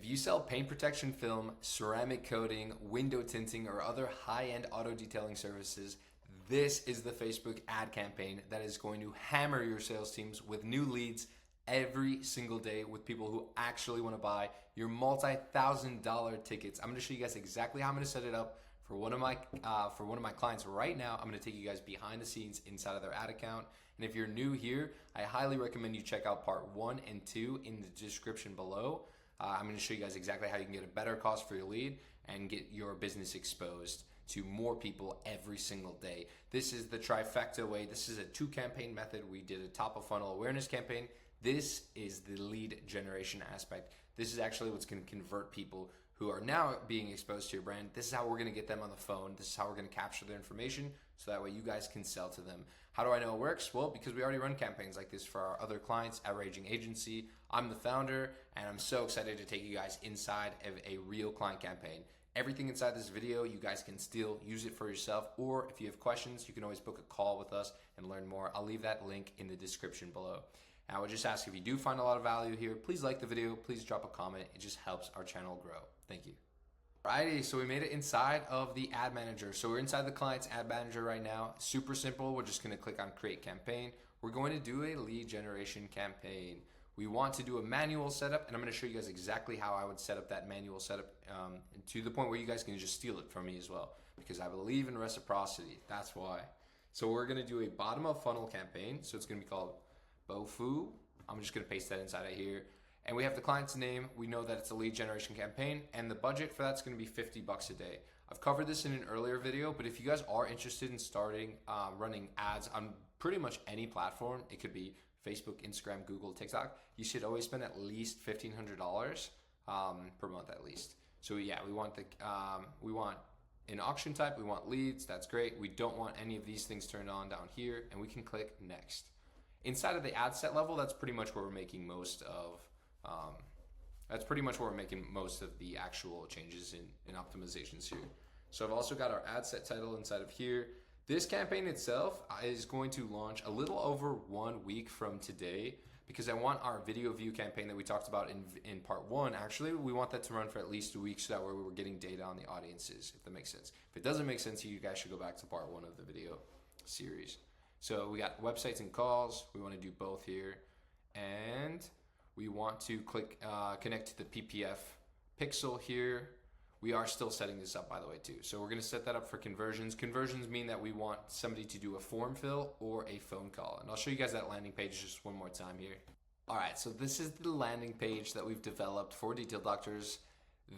If you sell paint protection film, ceramic coating, window tinting, or other high-end auto detailing services, this is the Facebook ad campaign that is going to hammer your sales teams with new leads every single day with people who actually want to buy your multi-$1,000 tickets. I'm going to show you guys exactly how I'm going to set it up for one of my clients right now. I'm going to take you guys behind the scenes inside of their ad account. And if you're new here, I highly recommend you check out part 1 and 2 in the description below. I'm going to show you guys exactly how you can get a better cost for your lead and get your business exposed to more people every single day. This is the trifecta way. This is a 2-campaign method. We did a top of funnel awareness campaign. This is the lead generation aspect. This is actually what's going to convert people who are now being exposed to your brand. This is how we're going to get them on the phone. This is how we're going to capture their information so that way you guys can sell to them. How do I know it works? Well, because we already run campaigns like this for our other clients at Raging Agency. I'm the founder, and I'm so excited to take you guys inside of a real client campaign. Everything inside this video, you guys can still use it for yourself, or if you have questions, you can always book a call with us and learn more. I'll leave that link in the description below. And I would just ask, if you do find a lot of value here, please like the video, please drop a comment. It just helps our channel grow. Thank you. Alrighty, so we made it inside of the ad manager. So we're inside the client's ad manager right now. Super simple. We're just going to click on create campaign. We're going to do a lead generation campaign. We want to do a manual setup, and I'm going to show you guys exactly how I would set up that manual setup to the point where you guys can just steal it from me as well, because I believe in reciprocity. That's why. So we're going to do a bottom of funnel campaign. So it's going to be called Bofu. I'm just going to paste that inside of here. And we have the client's name. We know that it's a lead generation campaign, and the budget for that's going to be $50 a day. I've covered this in an earlier video, but if you guys are interested in starting running ads on pretty much any platform, it could be Facebook, Instagram, Google, TikTok, you should always spend at least $1,500 per month at least. So yeah, we want an auction type, we want leads, that's great. We don't want any of these things turned on down here, and we can click next. Inside of the ad set level, that's pretty much where we're making most of the actual changes in optimizations here. So I've also got our ad set title inside of here. This campaign itself is going to launch a little over 1 week from today, because I want our video view campaign that we talked about in part 1, actually, we want that to run for at least a week so that way we're getting data on the audiences, if that makes sense. If it doesn't make sense, you guys should go back to part 1 of the video series. So we got websites and calls. We want to do both here. And we want to click connect to the PPF pixel here. We are still setting this up, by the way, too. So we're going to set that up for conversions. Conversions mean that we want somebody to do a form fill or a phone call. And I'll show you guys that landing page just one more time here. All right, so this is the landing page that we've developed for Detail Doctors.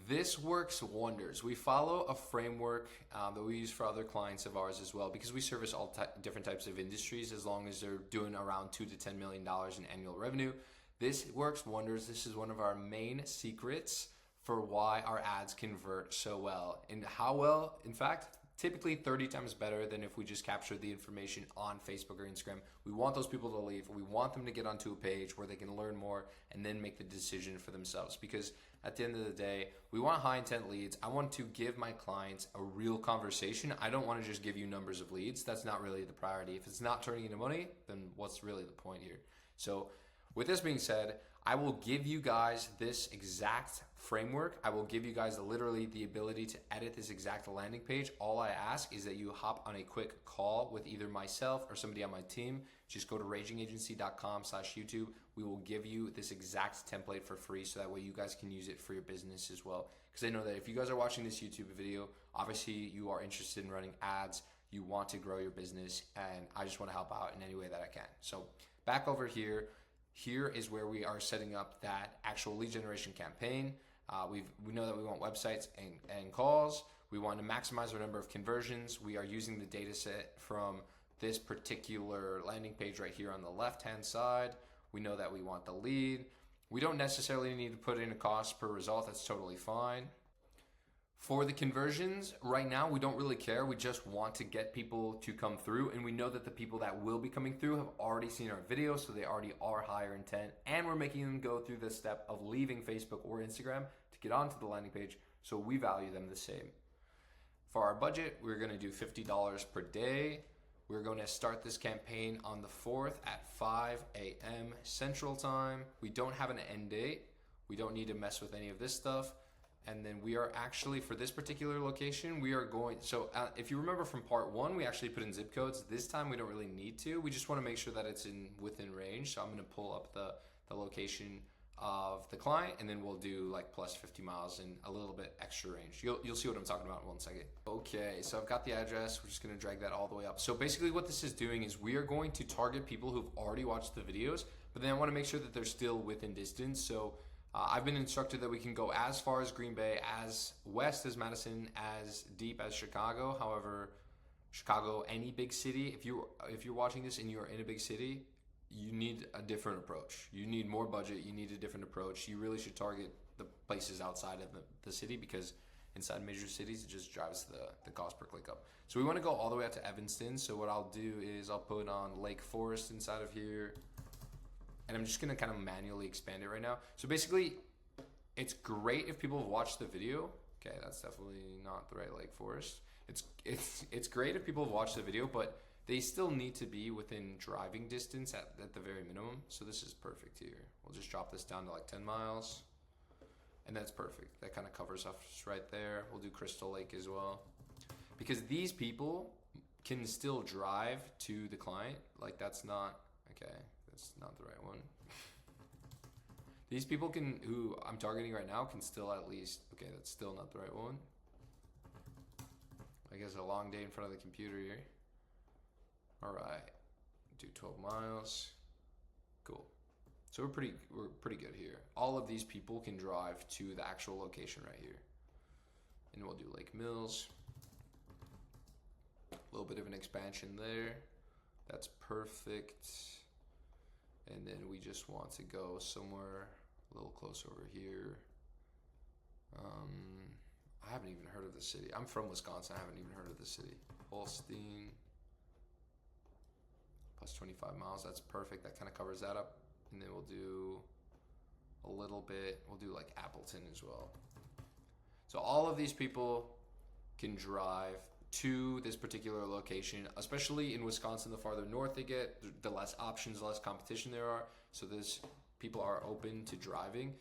This works wonders. We follow a framework that we use for other clients of ours as well, because we service all different types of industries as long as they're doing around $2 to $10 million in annual revenue. This works wonders. This is one of our main secrets for why our ads convert so well. And how well? In fact, typically 30 times better than if we just captured the information on Facebook or Instagram. We want those people to leave. We want them to get onto a page where they can learn more and then make the decision for themselves. Because at the end of the day, we want high intent leads. I want to give my clients a real conversation. I don't want to just give you numbers of leads. That's not really the priority. If it's not turning into money, then what's really the point here? So with this being said, I will give you guys this exact framework. I will give you guys literally the ability to edit this exact landing page. All I ask is that you hop on a quick call with either myself or somebody on my team. Just go to ragingagency.com/YouTube. We will give you this exact template for free so that way you guys can use it for your business as well. Because I know that if you guys are watching this YouTube video, obviously you are interested in running ads, you want to grow your business, and I just want to help out in any way that I can. So back over here. Here is where we are setting up that actual lead generation campaign. We know that we want websites and calls. We want to maximize our number of conversions. We are using the data set from this particular landing page right here on the left-hand side. We know that we want the lead. We don't necessarily need to put in a cost per result. That's totally fine. For the conversions, right now, we don't really care. We just want to get people to come through, and we know that the people that will be coming through have already seen our video, so they already are higher intent, and we're making them go through the step of leaving Facebook or Instagram to get onto the landing page, so we value them the same. For our budget, we're going to do $50 per day. We're going to start this campaign on the 4th at 5 a.m. Central Time. We don't have an end date. We don't need to mess with any of this stuff. And then we are actually, for this particular location, we are going, so if you remember from part 1, we actually put in zip codes. This time we don't really need to. We just want to make sure that it's within range. So I'm going to pull up the location of the client, and then we'll do like plus 50 miles and a little bit extra range. You'll see what I'm talking about in 1 second. Okay, so I've got the address. We're just going to drag that all the way up. So basically what this is doing is we are going to target people who've already watched the videos, but then I want to make sure that they're still within distance. So I've been instructed that we can go as far as Green Bay, as west as Madison, as deep as Chicago. However, Chicago, any big city, if you're watching this and you're in a big city, you need a different approach. You need more budget. You need a different approach. You really should target the places outside of the city, because inside major cities, it just drives the cost per click up. So we want to go all the way out to Evanston. So what I'll do is I'll put on Lake Forest inside of here. And I'm just going to kind of manually expand it right now. So basically, it's great if people have watched the video. Okay, that's definitely not the right Lake Forest. It's great if people have watched the video, but they still need to be within driving distance at the very minimum. So this is perfect here. We'll just drop this down to like 10 miles. And that's perfect. That kind of covers us right there. We'll do Crystal Lake as well. Because these people can still drive to the client. Like that's not, okay. That's not the right one. These people who I'm targeting right now can still at least, okay, that's still not the right one. I guess a long day in front of the computer here. All right, do 12 miles. Cool. So we're pretty good here. All of these people can drive to the actual location right here. And we'll do Lake Mills. A little bit of an expansion there. That's perfect. And then we just want to go somewhere a little closer over here. I haven't even heard of the city. I'm from Wisconsin. I haven't even heard of the city. Holstein. Plus 25 miles. That's perfect. That kind of covers that up. And then we'll do a little bit. We'll do like Appleton as well. So all of these people can drive to this particular location, especially in Wisconsin. The farther north they get, the less options, the less competition there are. So people are open to driving.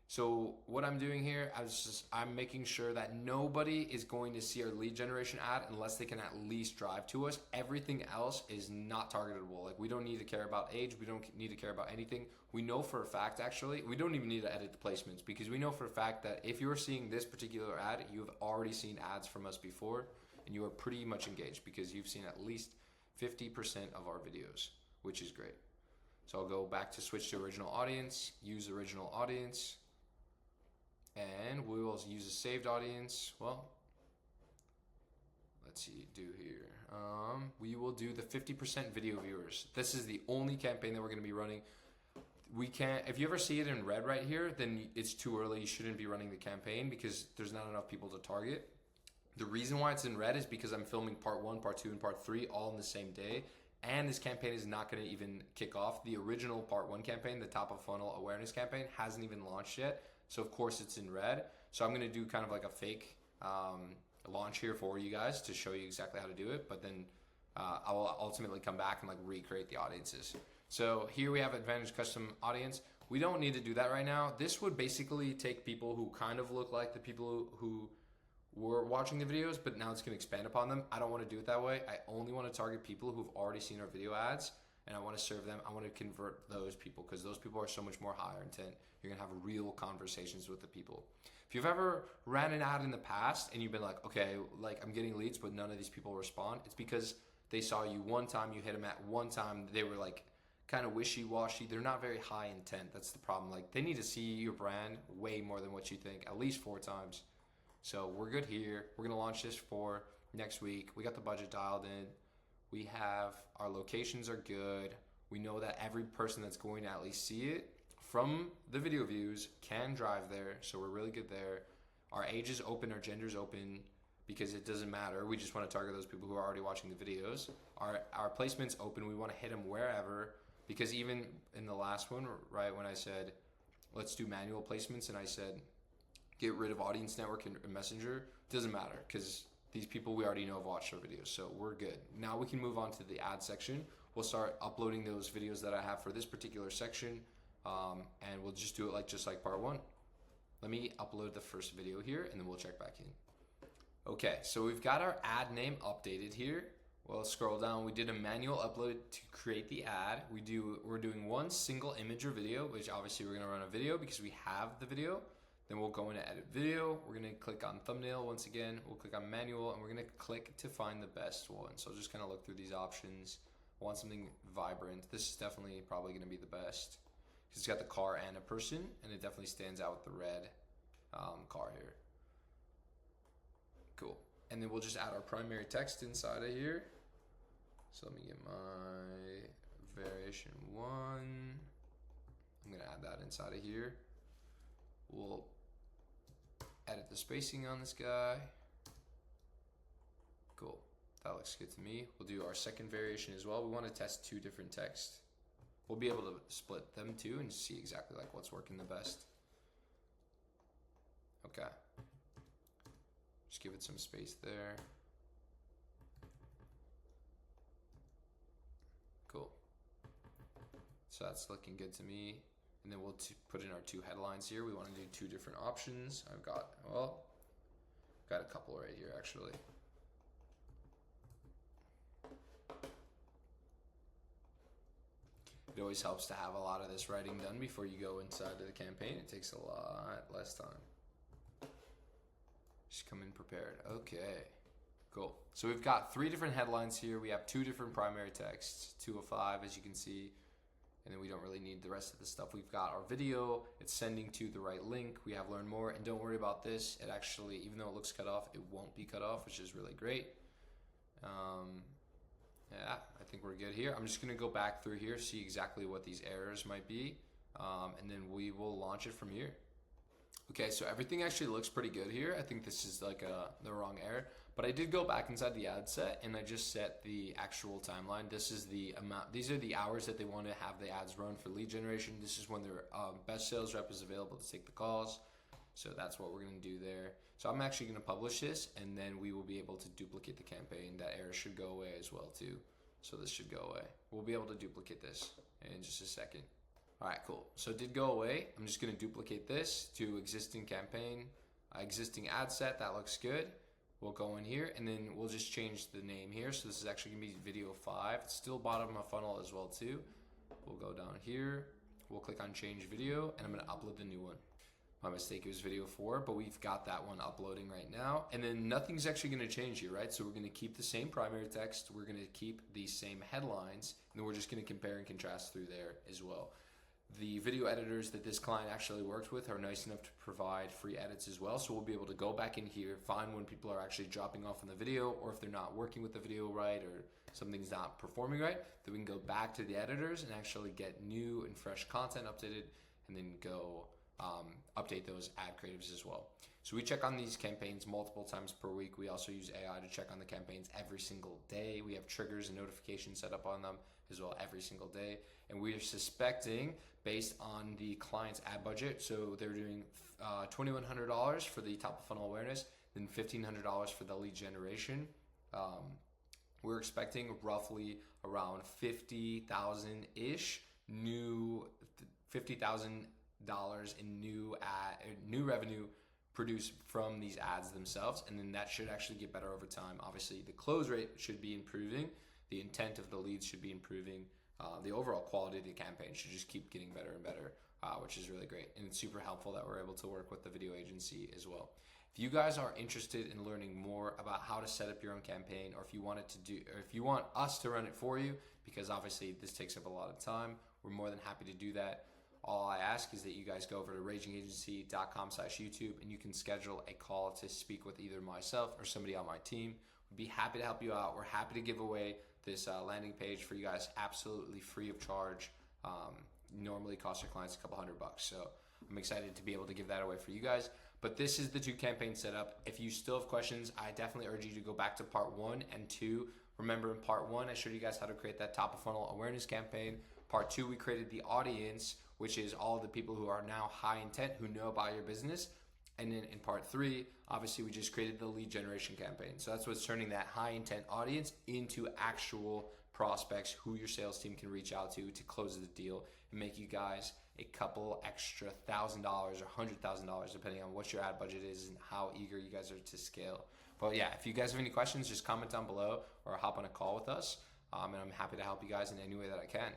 So what I'm doing here, I'm making sure that nobody is going to see our lead generation ad unless they can at least drive to us. Everything else is not targetable. Like we don't need to care about age. We don't need to care about anything. We know for a fact, actually, we don't even need to edit the placements, because we know for a fact that if you're seeing this particular ad, you have already seen ads from us before, and you are pretty much engaged because you've seen at least 50% of our videos, which is great. So I'll go back to switch to original audience, use original audience, and we will use a saved audience. Well, let's see, do here. We will do the 50% video viewers. This is the only campaign that we're going to be running. We can't, if you ever see it in red right here, then it's too early. You shouldn't be running the campaign because there's not enough people to target. The reason why it's in red is because I'm filming part 1, part 2, and part 3 all in the same day. And this campaign is not going to even kick off. The original part 1 campaign, the top of funnel awareness campaign, hasn't even launched yet. So of course it's in red. So I'm going to do kind of like a fake launch here for you guys to show you exactly how to do it. But then I will ultimately come back and like recreate the audiences. So here we have Advantage Custom Audience. We don't need to do that right now. This would basically take people who kind of look like the people who were watching the videos, but now it's going to expand upon them. I don't want to do it that way. I only want to target people who've already seen our video ads, and I want to serve them. I want to convert those people because those people are so much more higher intent. You're going to have real conversations with the people. If you've ever ran an ad in the past and you've been like, okay, like I'm getting leads, but none of these people respond, it's because they saw you one time, you hit them at one time, they were like kind of wishy-washy. They're not very high intent. That's the problem. Like they need to see your brand way more than what you think, at least 4 times. So we're good here. We're going to launch this for next week. We got the budget dialed in. We have, our locations are good. We know that every person that's going to at least see it from the video views can drive there. So we're really good there. Our age is open, our gender is open because it doesn't matter. We just want to target those people who are already watching the videos. Our placement's open. We want to hit them wherever, because even in the last one, right, when I said, let's do manual placements, and I said, get rid of Audience Network and Messenger, it doesn't matter because these people we already know have watched our videos, so we're good. Now we can move on to the ad section. We'll start uploading those videos that I have for this particular section, and we'll just do it just like part 1. Let me upload the first video here and then we'll check back in. Okay, so we've got our ad name updated here. Well, scroll down. We did a manual upload to create the ad. We're doing one single image or video, which obviously we're gonna run a video because we have the video. Then we'll go into edit video. We're gonna click on thumbnail once again. We'll click on manual and we're gonna click to find the best one. So just kind of look through these options. I want something vibrant. This is definitely probably gonna be the best. It's got the car and a person, and it definitely stands out with the red car here. Cool. And then we'll just add our primary text inside of here. So let me get my variation 1. I'm gonna add that inside of here. We'll edit the spacing on this guy. Cool. That looks good to me. We'll do our second variation as well. We want to test 2 different texts. We'll be able to split them too and see exactly like what's working the best. Okay. Just give it some space there. Cool. So that's looking good to me. And then we'll put in our 2 headlines here. We want to do 2 different options. I've got a couple right here actually. It always helps to have a lot of this writing done before you go inside of the campaign. It takes a lot less time. Just come in prepared. Okay, cool. So we've got 3 different headlines here. We have 2 different primary texts, 2 of 5 as you can see. And then we don't really need the rest of the stuff. We've got our video. It's sending to the right link. We have learn more. And don't worry about this. It actually, even though it looks cut off, it won't be cut off, which is really great. Yeah, I think we're good here. I'm just gonna go back through here, see exactly what these errors might be, and then we will launch it from here. Okay, so everything actually looks pretty good here. I think this is like the wrong error, but I did go back inside the ad set and I just set the actual timeline. This is the amount, these are the hours that they want to have the ads run for lead generation. This is when their best sales rep is available to take the calls. So that's what we're gonna do there. So I'm actually gonna publish this and then we will be able to duplicate the campaign. That error should go away as well too. So this should go away. We'll be able to duplicate this in just a second. All right, cool. So it did go away. I'm just gonna duplicate this to existing campaign, existing ad set. That looks good. We'll go in here and then we'll just change the name here. So this is actually gonna be video 5. It's still bottom of funnel as well too. We'll go down here. We'll click on change video and I'm gonna upload the new one. My mistake, it was video 4, but we've got that one uploading right now. And then nothing's actually gonna change here, right? So we're gonna keep the same primary text, we're gonna keep the same headlines, and then we're just gonna compare and contrast through there as well. The video editors that this client actually worked with are nice enough to provide free edits as well. So we'll be able to go back in here, find when people are actually dropping off in the video, or if they're not working with the video right, or something's not performing right, then we can go back to the editors and actually get new and fresh content updated, and then go update those ad creatives as well. So we check on these campaigns multiple times per week. We also use AI to check on the campaigns every single day. We have triggers and notifications set up on them as well every single day. And we are suspecting, based on the client's ad budget, so they're doing $2,100 for the top of funnel awareness, then $1,500 for the lead generation. We're expecting roughly around 50,000-ish new $50,000 in new revenue produced from these ads themselves, and then that should actually get better over time. Obviously, the close rate should be improving, the intent of the leads should be improving, the overall quality of the campaign should just keep getting better and better, which is really great, and it's super helpful that we're able to work with the video agency as well. If you guys are interested in learning more about how to set up your own campaign, or if you want us to run it for you, because obviously this takes up a lot of time, we're more than happy to do that. All I ask is that you guys go over to ragingagency.com/YouTube and you can schedule a call to speak with either myself or somebody on my team. We'd be happy to help you out. We're happy to give away this landing page for you guys absolutely free of charge. Normally costs your clients a couple $100. So I'm excited to be able to give that away for you guys. But this is the 2 campaign setup. If you still have questions, I definitely urge you to go back to part 1 and 2. Remember, in part 1, I showed you guys how to create that top of funnel awareness campaign. Part 2, we created the audience, which is all the people who are now high intent, who know about your business. And then in part 3, obviously we just created the lead generation campaign. So that's what's turning that high intent audience into actual prospects who your sales team can reach out to close the deal and make you guys a couple extra $1,000 or $100,000 depending on what your ad budget is and how eager you guys are to scale. But yeah, if you guys have any questions, just comment down below or hop on a call with us, and I'm happy to help you guys in any way that I can.